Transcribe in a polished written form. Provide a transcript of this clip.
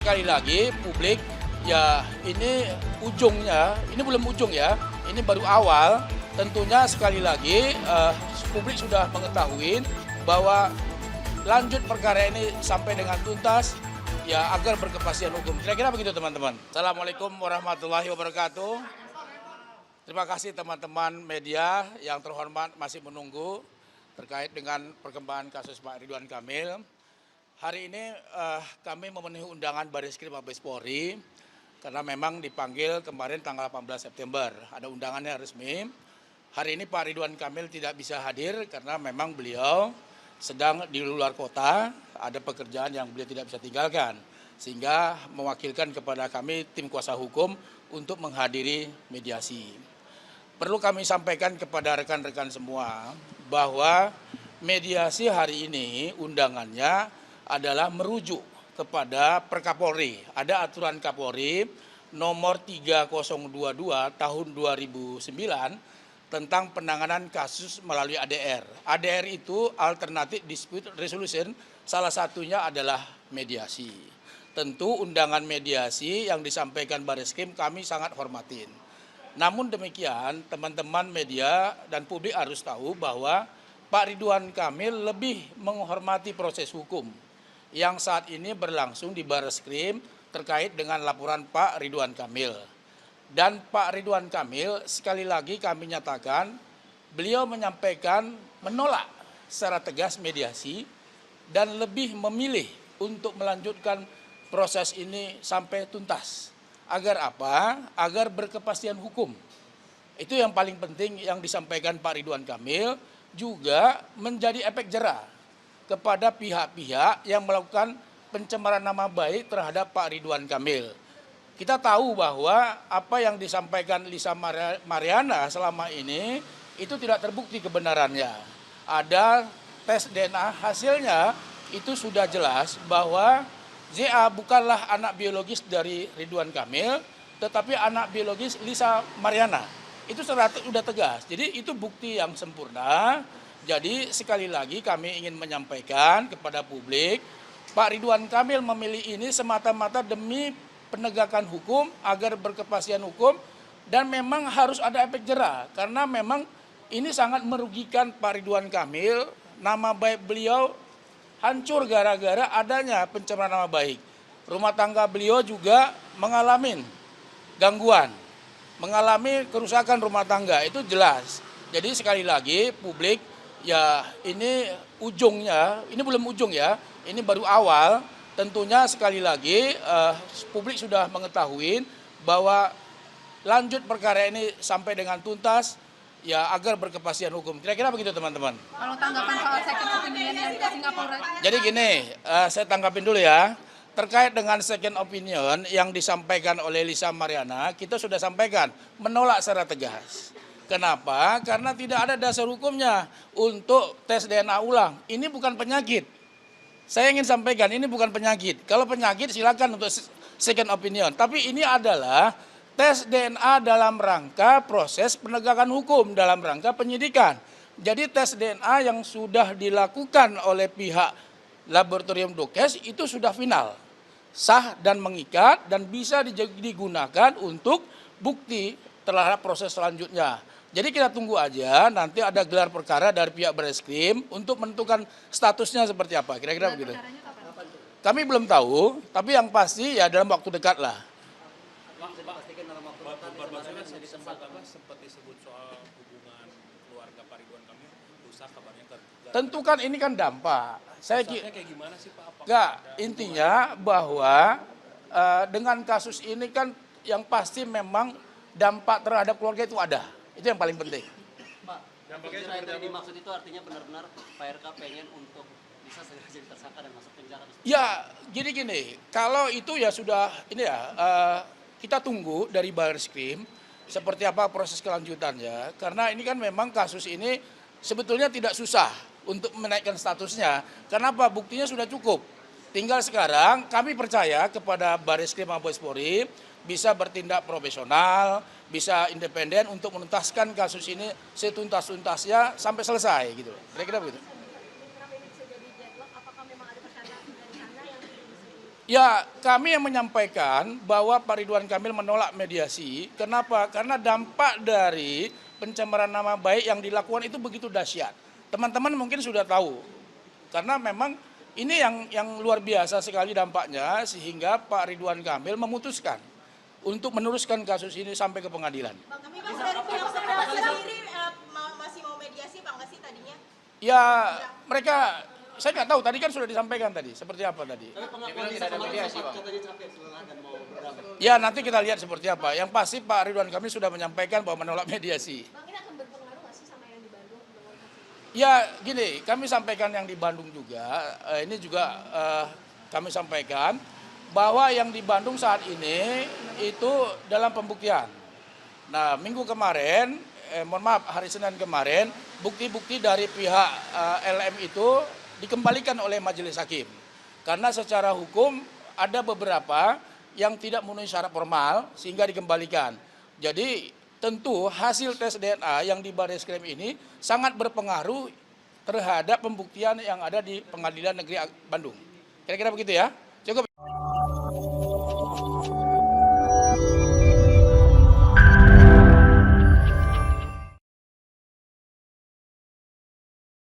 Sekali lagi publik ya ini ujungnya, ini belum ujung ya, ini baru awal. Tentunya sekali lagi publik sudah mengetahui bahwa lanjut perkara ini sampai dengan tuntas ya agar berkepastian hukum. Kira-kira begitu teman-teman. Assalamualaikum warahmatullahi wabarakatuh. Terima kasih teman-teman media yang terhormat masih menunggu terkait dengan perkembangan kasus Pak Ridwan Kamil. Hari ini kami memenuhi undangan Bareskrim Mabes Polri karena memang dipanggil kemarin tanggal 18 September. Ada undangannya resmi. Hari ini Pak Ridwan Kamil tidak bisa hadir karena memang beliau sedang di luar kota, ada pekerjaan yang beliau tidak bisa tinggalkan. Sehingga mewakilkan kepada kami tim kuasa hukum untuk menghadiri mediasi. Perlu kami sampaikan kepada rekan-rekan semua bahwa mediasi hari ini undangannya adalah merujuk kepada Perkapolri. Ada aturan Kapolri nomor 3022 tahun 2009 tentang penanganan kasus melalui ADR. ADR itu Alternative Dispute Resolution, salah satunya adalah mediasi. Tentu undangan mediasi yang disampaikan Bareskrim kami sangat hormatin. Namun demikian teman-teman media dan publik harus tahu bahwa Pak Ridwan Kamil lebih menghormati proses hukum yang saat ini berlangsung di Bareskrim terkait dengan laporan Pak Ridwan Kamil. Dan Pak Ridwan Kamil sekali lagi kami nyatakan beliau menyampaikan menolak secara tegas mediasi dan lebih memilih untuk melanjutkan proses ini sampai tuntas. Agar apa? Agar berkepastian hukum. Itu yang paling penting yang disampaikan Pak Ridwan Kamil, juga menjadi efek jera kepada pihak-pihak yang melakukan pencemaran nama baik terhadap Pak Ridwan Kamil. Kita tahu bahwa apa yang disampaikan Lisa Mariana selama ini itu tidak terbukti kebenarannya. Ada tes DNA hasilnya itu sudah jelas bahwa ZA bukanlah anak biologis dari Ridwan Kamil, tetapi anak biologis Lisa Mariana. Itu sudah tegas. Jadi itu bukti yang sempurna. Jadi sekali lagi kami ingin menyampaikan kepada publik, Pak Ridwan Kamil memilih ini semata-mata demi penegakan hukum agar berkepastian hukum dan memang harus ada efek jera karena memang ini sangat merugikan Pak Ridwan Kamil, nama baik beliau hancur gara-gara adanya pencemaran nama baik. Rumah tangga beliau juga mengalami gangguan, mengalami kerusakan rumah tangga, itu jelas. Jadi sekali lagi publik ya ini ujungnya, ini belum ujung ya, ini baru awal. Tentunya sekali lagi publik sudah mengetahui bahwa lanjut perkara ini sampai dengan tuntas ya agar berkepastian hukum. Kira-kira begitu teman-teman. Kalau tanggapan soal second opinion yang ke Singapura. Jadi gini, saya tanggapin dulu ya. Terkait dengan second opinion yang disampaikan oleh Lisa Mariana, kita sudah sampaikan menolak secara tegas. Kenapa? Karena tidak ada dasar hukumnya untuk tes DNA ulang. Ini bukan penyakit. Saya ingin sampaikan ini bukan penyakit. Kalau penyakit silakan untuk second opinion. Tapi ini adalah tes DNA dalam rangka proses penegakan hukum, dalam rangka penyidikan. Jadi tes DNA yang sudah dilakukan oleh pihak laboratorium Dokes itu sudah final. Sah dan mengikat dan bisa digunakan untuk bukti terhadap proses selanjutnya. Jadi kita tunggu aja, nanti ada gelar perkara dari pihak Bareskrim untuk menentukan statusnya seperti apa, kira-kira begitu. Kami belum tahu, tapi yang pasti ya dalam waktu dekat lah. Sempat disebut soal hubungan keluarga Pak Ridwan Kamil, rusak kabarnya Tentu kan ini kan dampak. Saya kayak gimana sih Pak? Enggak, intinya bahwa dengan kasus ini kan yang pasti memang dampak terhadap keluarga itu ada. Itu yang paling penting. Pak, yang tadi dimaksud itu artinya benar-benar Pak RK pengen untuk bisa segera jadi tersangka dan masuk penjara. Ya, gini, kalau itu ya sudah ini ya kita tunggu dari Bareskrim seperti apa proses kelanjutannya. Karena ini kan memang kasus ini sebetulnya tidak susah untuk menaikkan statusnya. Kenapa? Buktinya sudah cukup. Tinggal sekarang kami percaya kepada Bareskrim Mabes Polri bisa bertindak profesional, bisa independen untuk menuntaskan kasus ini setuntas-tuntasnya sampai selesai gitu. Kira-kira begitu. Ya, kami yang menyampaikan bahwa Pak Ridwan Kamil menolak mediasi. Kenapa? Karena dampak dari pencemaran nama baik yang dilakukan itu begitu dahsyat. Teman-teman mungkin sudah tahu. Karena memang ini yang luar biasa sekali dampaknya, sehingga Pak Ridwan Kamil memutuskan untuk meneruskan kasus ini sampai ke pengadilan. Bang, tapi Bang, dari pihak terdakwa sendiri masih mau mediasi Bang nggak sih tadinya? Ya, mereka, saya nggak tahu, tadi kan sudah disampaikan tadi, seperti apa tadi. Tapi pengakuan Lisa kemarin sempat katanya capek lelah dan mau berdamai. Ya, nanti kita lihat seperti apa. Yang pasti Pak Ridwan Kamil sudah menyampaikan bahwa menolak mediasi. Bang, ini akan berpengaruh nggak sih sama yang di Bandung? Ya, gini, kami sampaikan yang di Bandung juga, ini juga kami sampaikan bahwa yang di Bandung saat ini itu dalam pembuktian. Nah, minggu kemarin, mohon maaf, hari Senin kemarin, bukti-bukti dari pihak LM itu dikembalikan oleh majelis hakim. Karena secara hukum ada beberapa yang tidak memenuhi syarat formal sehingga dikembalikan. Jadi tentu hasil tes DNA yang di Barreskrim ini sangat berpengaruh terhadap pembuktian yang ada di Pengadilan Negeri Bandung. Kira-kira begitu ya.